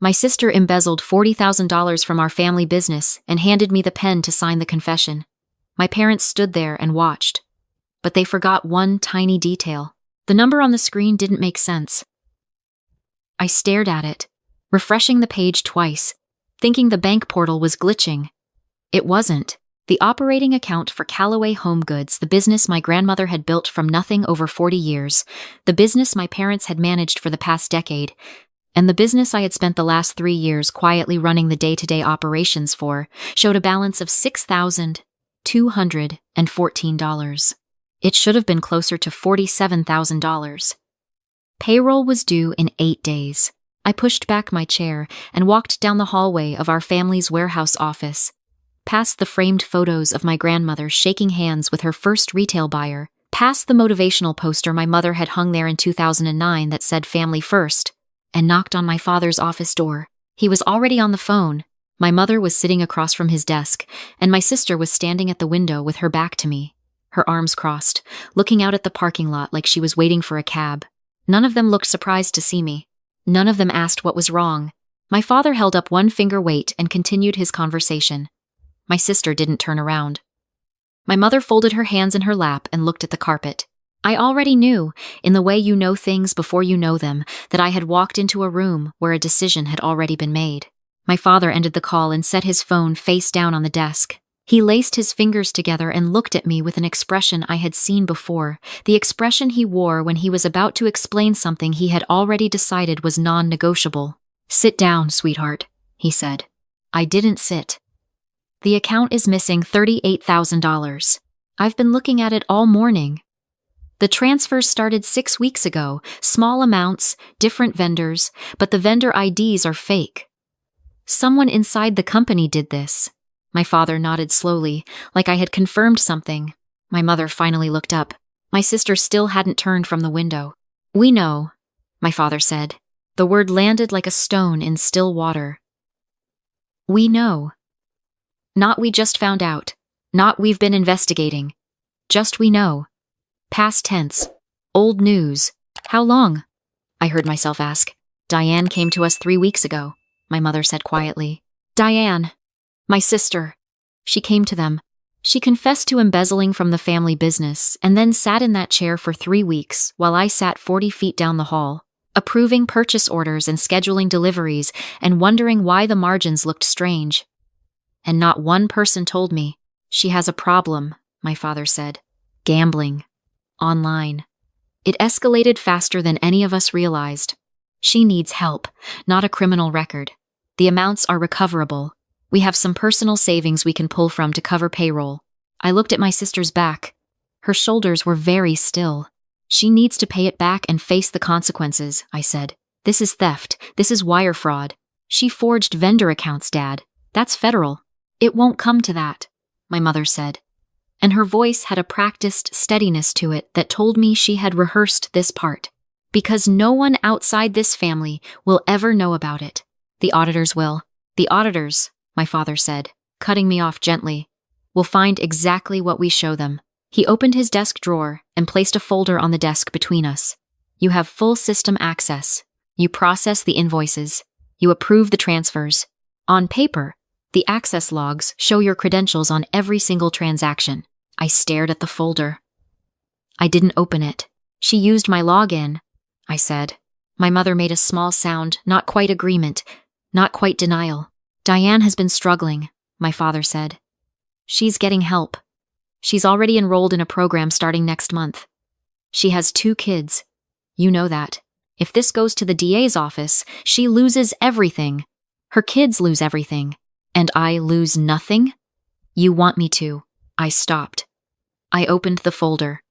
My sister embezzled $40,000 from our family business and handed me the pen to sign the confession. My parents stood there and watched. But they forgot one tiny detail. The number on the screen didn't make sense. I stared at it, refreshing the page twice, thinking the bank portal was glitching. It wasn't. The operating account for Callaway Home Goods, the business my grandmother had built from nothing over 40 years, the business my parents had managed for the past decade, and the business I had spent the last 3 years quietly running the day-to-day operations for, showed a balance of $6,214. It should have been closer to $47,000. Payroll was due in 8 days. I pushed back my chair and walked down the hallway of our family's warehouse office, past the framed photos of my grandmother shaking hands with her first retail buyer, past the motivational poster my mother had hung there in 2009 that said "Family First," and knocked on my father's office door. He was already on the phone. My mother was sitting across from his desk, and my sister was standing at the window with her back to me, her arms crossed, looking out at the parking lot like she was waiting for a cab. None of them looked surprised to see me. None of them asked what was wrong. My father held up one finger weight and continued his conversation. My sister didn't turn around. My mother folded her hands in her lap and looked at the carpet. I already knew, in the way you know things before you know them, that I had walked into a room where a decision had already been made. My father ended the call and set his phone face down on the desk. He laced his fingers together and looked at me with an expression I had seen before, the expression he wore when he was about to explain something he had already decided was non-negotiable. "Sit down, sweetheart," he said. I didn't sit. "The account is missing $38,000. I've been looking at it all morning. The transfers started 6 weeks ago, small amounts, different vendors, but the vendor IDs are fake. Someone inside the company did this." My father nodded slowly, like I had confirmed something. My mother finally looked up. My sister still hadn't turned from the window. "We know," my father said. The word landed like a stone in still water. "We know. Not we just found out. Not we've been investigating. Just we know. Past tense. Old news. How long?" I heard myself ask. "Diane came to us 3 weeks ago," my mother said quietly. "Diane. My sister. She came to them. She confessed to embezzling from the family business and then sat in that chair for 3 weeks while I sat 40 feet down the hall, approving purchase orders and scheduling deliveries and wondering why the margins looked strange. And not one person told me. She has a problem," my father said. "Gambling. Online. It escalated faster than any of us realized. She needs help, not a criminal record. The amounts are recoverable. We have some personal savings we can pull from to cover payroll." I looked at my sister's back. Her shoulders were very still. "She needs to pay it back and face the consequences," I said. "This is theft. This is wire fraud. She forged vendor accounts, Dad. That's federal." "It won't come to that," my mother said. And her voice had a practiced steadiness to it that told me she had rehearsed this part. "Because no one outside this family will ever know about it. The auditors will. The auditors," my father said, cutting me off gently, "will find exactly what we show them." He opened his desk drawer and placed a folder on the desk between us. "You have full system access. You process the invoices. You approve the transfers. On paper, the access logs show your credentials on every single transaction." I stared at the folder. I didn't open it. "She used my login," I said. My mother made a small sound, not quite agreement, not quite denial. "Diane has been struggling," my father said. "She's getting help. She's already enrolled in a program starting next month. She has 2 kids. You know that. If this goes to the DA's office, she loses everything. Her kids lose everything. And I lose nothing? You want me to." I stopped. I opened the folder.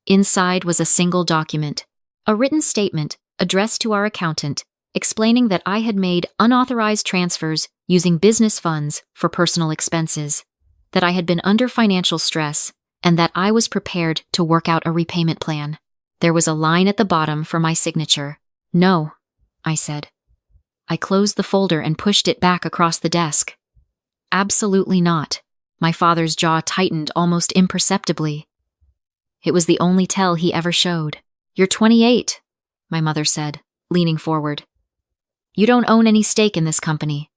Inside was a single document, a written statement addressed to our accountant, explaining that I had made unauthorized transfers using business funds for personal expenses, that I had been under financial stress, and that I was prepared to work out a repayment plan. There was a line at the bottom for my signature. "No," I said. I closed the folder and pushed it back across the desk. "Absolutely not." My father's jaw tightened almost imperceptibly. It was the only tell he ever showed. "You're 28, my mother said, leaning forward. You don't own any stake in this company.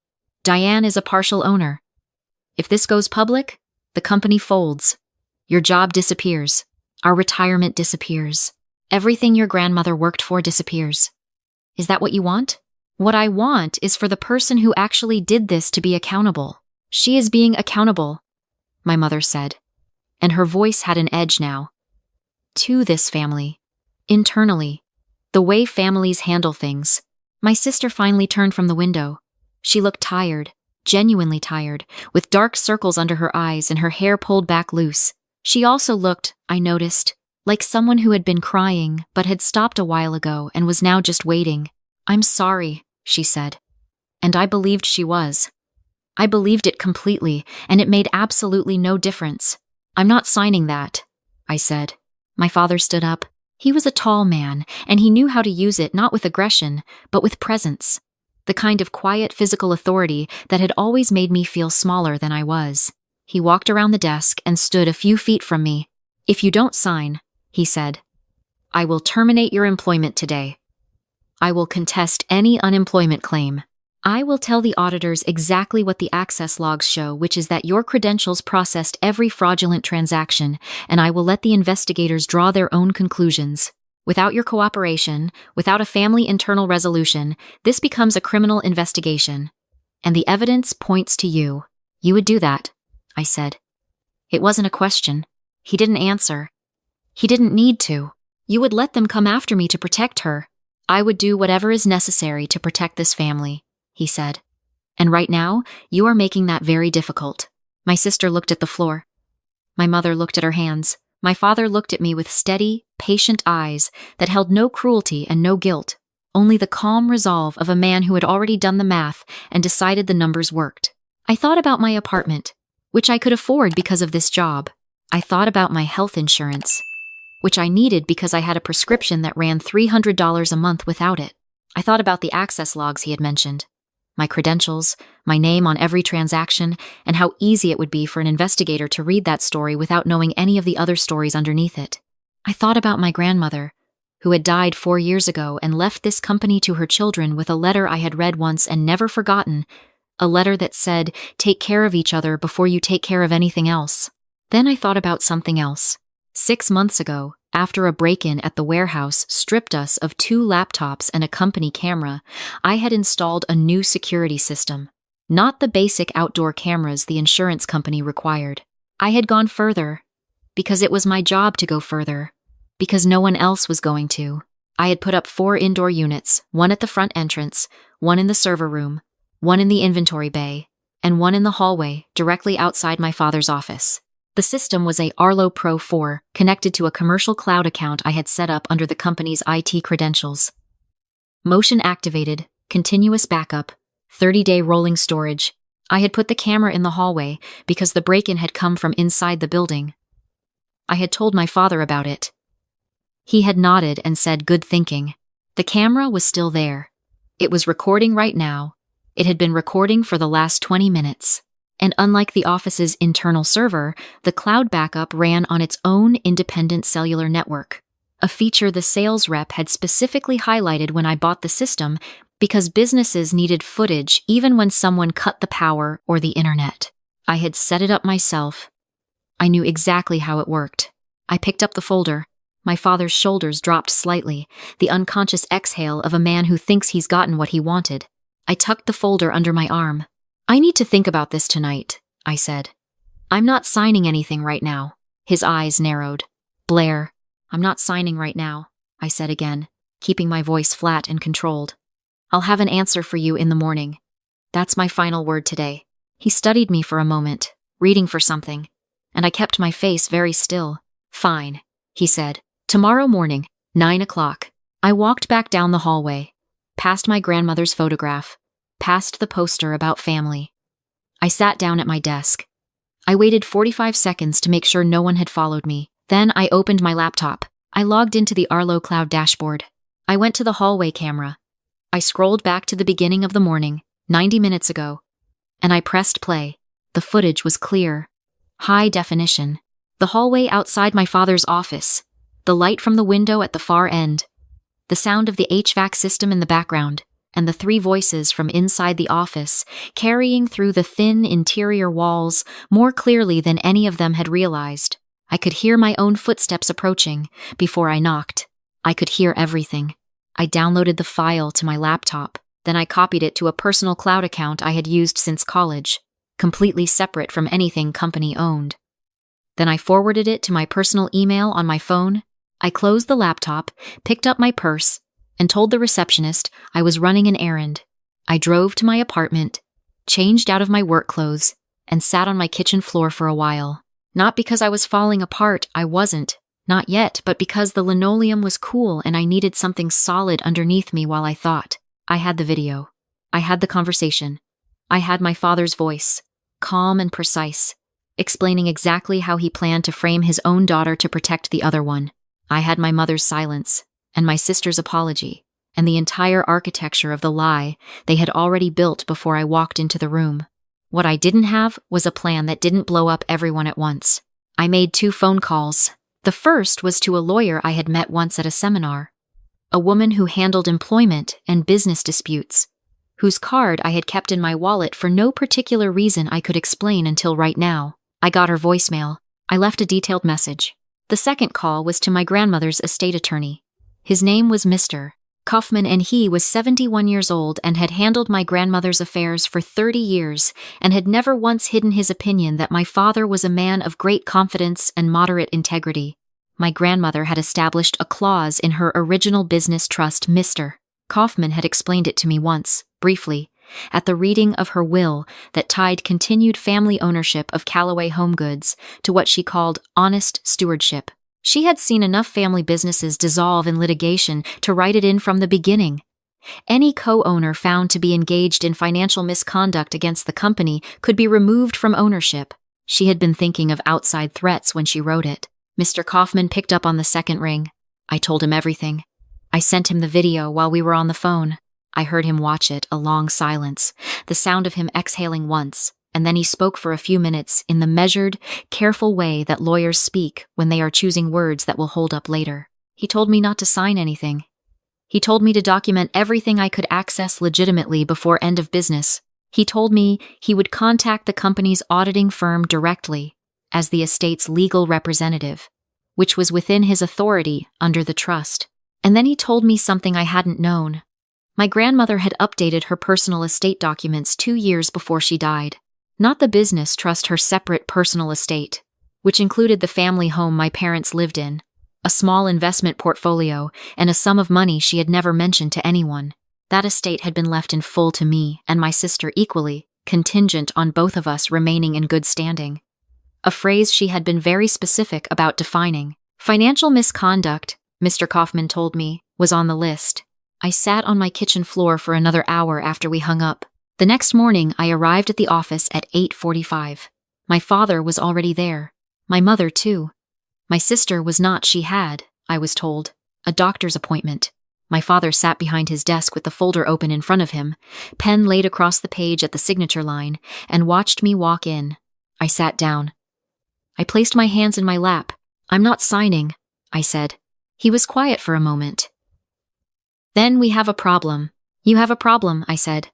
Diane is a partial owner. If this goes public, the company folds. Your job disappears. Our retirement disappears. Everything your grandmother worked for disappears. Is that what you want? What I want is for the person who actually did this to be accountable. She is being accountable, my mother said, and her voice had an edge now. To this family. Internally. The way families handle things. My sister finally turned from the window. She looked tired, genuinely tired, with dark circles under her eyes and her hair pulled back loose. She also looked, I noticed, like someone who had been crying but had stopped a while ago and was now just waiting. I'm sorry, she said. And I believed she was. I believed it completely, and it made absolutely no difference. I'm not signing that, I said. My father stood up. He was a tall man, and he knew how to use it not with aggression, but with presence. The kind of quiet physical authority that had always made me feel smaller than I was. He walked around the desk and stood a few feet from me. If you don't sign, he said, I will terminate your employment today. I will contest any unemployment claim. I will tell the auditors exactly what the access logs show, which is that your credentials processed every fraudulent transaction, and I will let the investigators draw their own conclusions. Without your cooperation, without a family internal resolution, this becomes a criminal investigation. And the evidence points to you. You would do that, I said. It wasn't a question. He didn't answer. He didn't need to. You would let them come after me to protect her. I would do whatever is necessary to protect this family, he said. And right now, you are making that very difficult. My sister looked at the floor. My mother looked at her hands. My father looked at me with steady, patient eyes that held no cruelty and no guilt, only the calm resolve of a man who had already done the math and decided the numbers worked. I thought about my apartment, which I could afford because of this job. I thought about my health insurance, which I needed because I had a prescription that ran $300 a month without it. I thought about the access logs he had mentioned, my credentials, my name on every transaction, and how easy it would be for an investigator to read that story without knowing any of the other stories underneath it. I thought about my grandmother, who had died 4 years ago and left this company to her children with a letter I had read once and never forgotten, a letter that said, take care of each other before you take care of anything else. Then I thought about something else. 6 months ago, after a break-in at the warehouse stripped us of 2 laptops and a company camera, I had installed a new security system. Not the basic outdoor cameras the insurance company required. I had gone further, because it was my job to go further, because no one else was going to. I had put up 4 indoor units, 1 at the front entrance, 1 in the server room, 1 in the inventory bay, and 1 in the hallway directly outside my father's office. The system was a Arlo Pro 4, connected to a commercial cloud account I had set up under the company's IT credentials. Motion activated, continuous backup, 30-day rolling storage. I had put the camera in the hallway because the break-in had come from inside the building. I had told my father about it. He had nodded and said, good thinking. The camera was still there. It was recording right now. It had been recording for the last 20 minutes. And unlike the office's internal server, the cloud backup ran on its own independent cellular network, a feature the sales rep had specifically highlighted when I bought the system because businesses needed footage even when someone cut the power or the internet. I had set it up myself. I knew exactly how it worked. I picked up the folder. My father's shoulders dropped slightly, the unconscious exhale of a man who thinks he's gotten what he wanted. I tucked the folder under my arm. I need to think about this tonight, I said. I'm not signing anything right now. His eyes narrowed. Blair, I'm not signing right now, I said again, keeping my voice flat and controlled. I'll have an answer for you in the morning. That's my final word today. He studied me for a moment, reading for something, and I kept my face very still. Fine, he said. Tomorrow morning, 9 o'clock. I walked back down the hallway, past my grandmother's photograph, past the poster about family. I sat down at my desk. I waited 45 seconds to make sure no one had followed me. Then I opened my laptop. I logged into the Arlo Cloud dashboard. I went to the hallway camera. I scrolled back to the beginning of the morning, 90 minutes ago, and I pressed play. The footage was clear. High definition. The hallway outside my father's office. The light from the window at the far end. The sound of the HVAC system in the background. and the three voices from inside the office, carrying through the thin interior walls more clearly than any of them had realized. I could hear my own footsteps approaching before I knocked. I could hear everything. I downloaded the file to my laptop. Then I copied it to a personal cloud account I had used since college, completely separate from anything company owned. Then I forwarded it to my personal email on my phone. I closed the laptop, picked up my purse, and told the receptionist I was running an errand. I drove to my apartment, changed out of my work clothes, and sat on my kitchen floor for a while. Not because I was falling apart, I wasn't. Not yet, but because the linoleum was cool and I needed something solid underneath me while I thought. I had the video. I had the conversation. I had my father's voice, calm and precise, explaining exactly how he planned to frame his own daughter to protect the other one. I had my mother's silence, and my sister's apology, and the entire architecture of the lie they had already built before I walked into the room. What I didn't have was a plan that didn't blow up everyone at once. I made 2 phone calls. The first was to a lawyer I had met once at a seminar, a woman who handled employment and business disputes, whose card I had kept in my wallet for no particular reason I could explain until right now. I got her voicemail. I left a detailed message. The second call was to my grandmother's estate attorney. His name was Mr. Kaufman, and he was 71 years old and had handled my grandmother's affairs for 30 years and had never once hidden his opinion that my father was a man of great confidence and moderate integrity. My grandmother had established a clause in her original business trust. Mr. Kaufman had explained it to me once, briefly, at the reading of her will that tied continued family ownership of Callaway Home Goods to what she called honest stewardship. She had seen enough family businesses dissolve in litigation to write it in from the beginning. Any co-owner found to be engaged in financial misconduct against the company could be removed from ownership. She had been thinking of outside threats when she wrote it. Mr. Kaufman picked up on the second ring. I told him everything. I sent him the video while we were on the phone. I heard him watch it, a long silence, the sound of him exhaling once, and then he spoke for a few minutes in the measured, careful way that lawyers speak when they are choosing words that will hold up later. He told me not to sign anything. He told me to document everything I could access legitimately before end of business. He told me he would contact the company's auditing firm directly, as the estate's legal representative, which was within his authority under the trust. And then he told me something I hadn't known. My grandmother had updated her personal estate documents 2 years before she died. Not the business trust, her separate personal estate, which included the family home my parents lived in, a small investment portfolio, and a sum of money she had never mentioned to anyone. That estate had been left in full to me and my sister equally, contingent on both of us remaining in good standing. A phrase she had been very specific about defining. Financial misconduct, Mr. Kaufman told me, was on the list. I sat on my kitchen floor for another hour after we hung up. The next morning, I arrived at the office at 8:45. My father was already there. My mother, too. My sister was not. She had, I was told, a doctor's appointment. My father sat behind his desk with the folder open in front of him, pen laid across the page at the signature line, and watched me walk in. I sat down. I placed my hands in my lap. I'm not signing, I said. He was quiet for a moment. Then we have a problem. You have a problem, I said.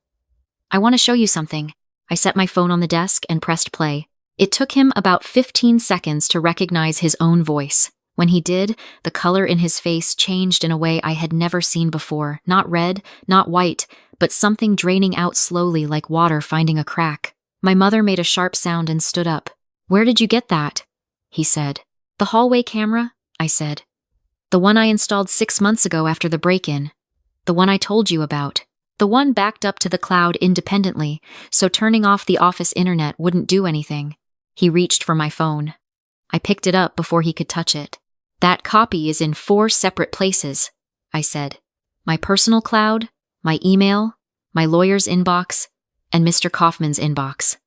I want to show you something. I set my phone on the desk and pressed play. It took him about 15 seconds to recognize his own voice. When he did, the color in his face changed in a way I had never seen before. Not red, not white, but something draining out slowly like water finding a crack. My mother made a sharp sound and stood up. Where did you get that? He said. The hallway camera, I said. The one I installed 6 months ago after the break-in. The one I told you about. The one backed up to the cloud independently, so turning off the office internet wouldn't do anything. He reached for my phone. I picked it up before he could touch it. That copy is in 4 separate places, I said. My personal cloud, my email, my lawyer's inbox, and Mr. Kaufman's inbox.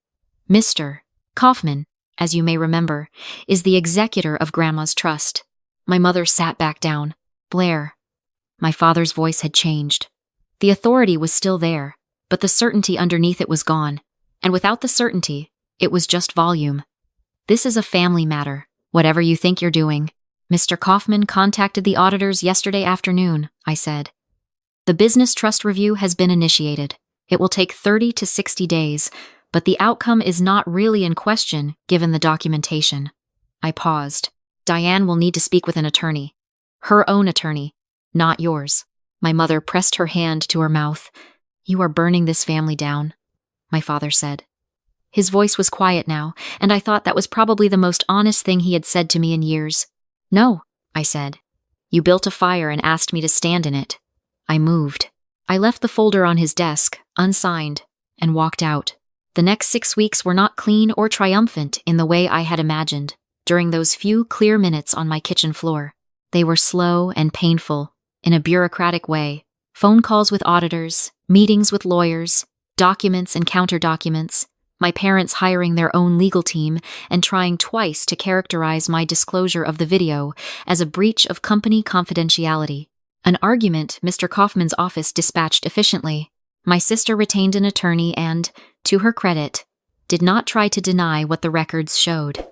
Mr. Kaufman, as you may remember, is the executor of Grandma's trust. My mother sat back down. Blair. My father's voice had changed. The authority was still there, but the certainty underneath it was gone. And without the certainty, it was just volume. This is a family matter, whatever you think you're doing. Mr. Kaufman contacted the auditors yesterday afternoon, I said. The business trust review has been initiated. It will take 30 to 60 days, but the outcome is not really in question given the documentation. I paused. Diane will need to speak with an attorney. Her own attorney, not yours. My mother pressed her hand to her mouth. You are burning this family down, my father said. His voice was quiet now, and I thought that was probably the most honest thing he had said to me in years. No, I said. You built a fire and asked me to stand in it. I moved. I left the folder on his desk, unsigned, and walked out. The next 6 weeks were not clean or triumphant in the way I had imagined. During those few clear minutes on my kitchen floor, they were slow and painful, in a bureaucratic way. Phone calls with auditors, meetings with lawyers, documents and counter-documents, my parents hiring their own legal team and trying twice to characterize my disclosure of the video as a breach of company confidentiality. An argument Mr. Kaufman's office dispatched efficiently. My sister retained an attorney and, to her credit, did not try to deny what the records showed.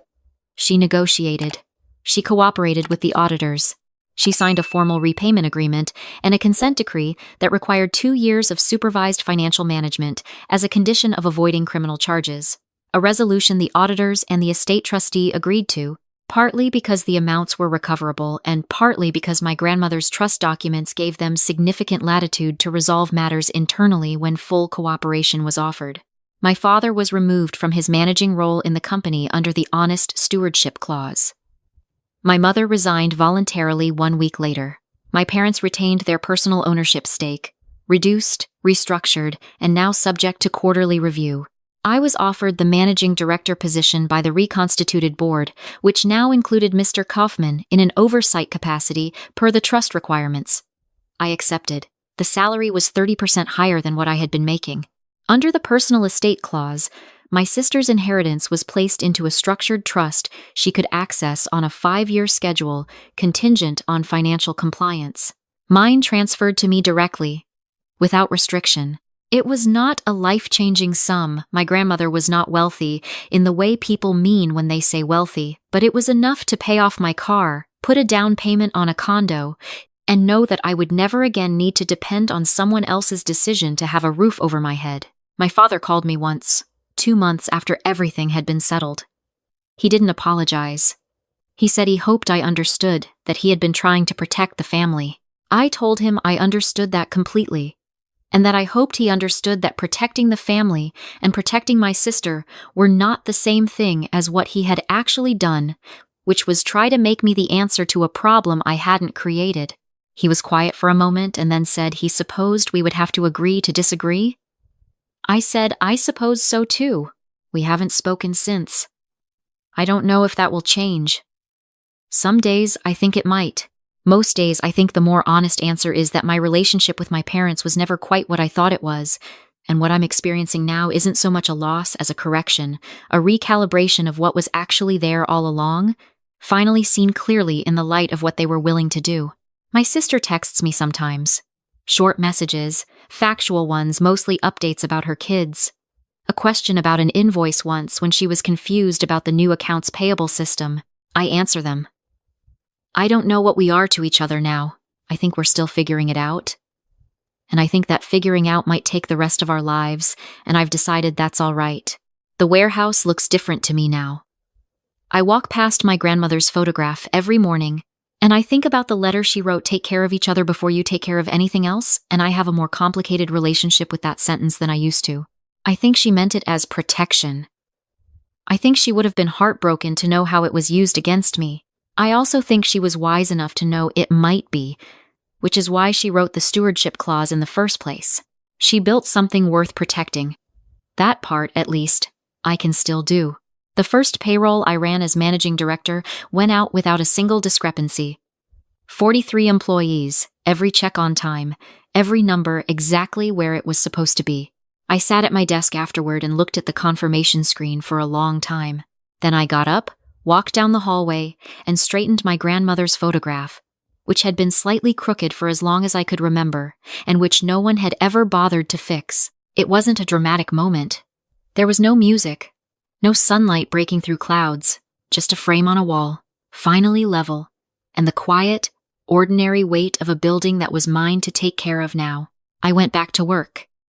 She negotiated. She cooperated with the auditors. She signed a formal repayment agreement and a consent decree that required 2 years of supervised financial management as a condition of avoiding criminal charges, a resolution the auditors and the estate trustee agreed to, partly because the amounts were recoverable and partly because my grandmother's trust documents gave them significant latitude to resolve matters internally when full cooperation was offered. My father was removed from his managing role in the company under the honest stewardship clause. My mother resigned voluntarily 1 week later. My parents retained their personal ownership stake, reduced, restructured, and now subject to quarterly review. I was offered the managing director position by the reconstituted board, which now included Mr. Kaufman in an oversight capacity per the trust requirements. I accepted. The salary was 30% higher than what I had been making. Under the personal estate clause, my sister's inheritance was placed into a structured trust she could access on a 5-year schedule contingent on financial compliance. Mine transferred to me directly, without restriction. It was not a life-changing sum. My grandmother was not wealthy in the way people mean when they say wealthy, but it was enough to pay off my car, put a down payment on a condo, and know that I would never again need to depend on someone else's decision to have a roof over my head. My father called me once, 2 months after everything had been settled. He didn't apologize. He said he hoped I understood that he had been trying to protect the family. I told him I understood that completely, and that I hoped he understood that protecting the family and protecting my sister were not the same thing as what he had actually done, which was try to make me the answer to a problem I hadn't created. He was quiet for a moment and then said he supposed we would have to agree to disagree. I said I suppose so too. We haven't spoken since. I don't know if that will change. Some days I think it might. Most days I think the more honest answer is that my relationship with my parents was never quite what I thought it was, and what I'm experiencing now isn't so much a loss as a correction, a recalibration of what was actually there all along, finally seen clearly in the light of what they were willing to do. My sister texts me sometimes. Short messages, factual ones, mostly updates about her kids. A question about an invoice once when she was confused about the new accounts payable system. I answer them. I don't know what we are to each other now. I think we're still figuring it out. And I think that figuring out might take the rest of our lives, and I've decided that's all right. The warehouse looks different to me now. I walk past my grandmother's photograph every morning, and I think about the letter she wrote, take care of each other before you take care of anything else, and I have a more complicated relationship with that sentence than I used to. I think she meant it as protection. I think she would have been heartbroken to know how it was used against me. I also think she was wise enough to know it might be, which is why she wrote the stewardship clause in the first place. She built something worth protecting. That part, at least, I can still do. The first payroll I ran as managing director went out without a single discrepancy. 43 employees, every check on time, every number exactly where it was supposed to be. I sat at my desk afterward and looked at the confirmation screen for a long time. Then I got up, walked down the hallway, and straightened my grandmother's photograph, which had been slightly crooked for as long as I could remember, and which no one had ever bothered to fix. It wasn't a dramatic moment. There was no music. No sunlight breaking through clouds, just a frame on a wall, finally level, and the quiet, ordinary weight of a building that was mine to take care of now. I went back to work.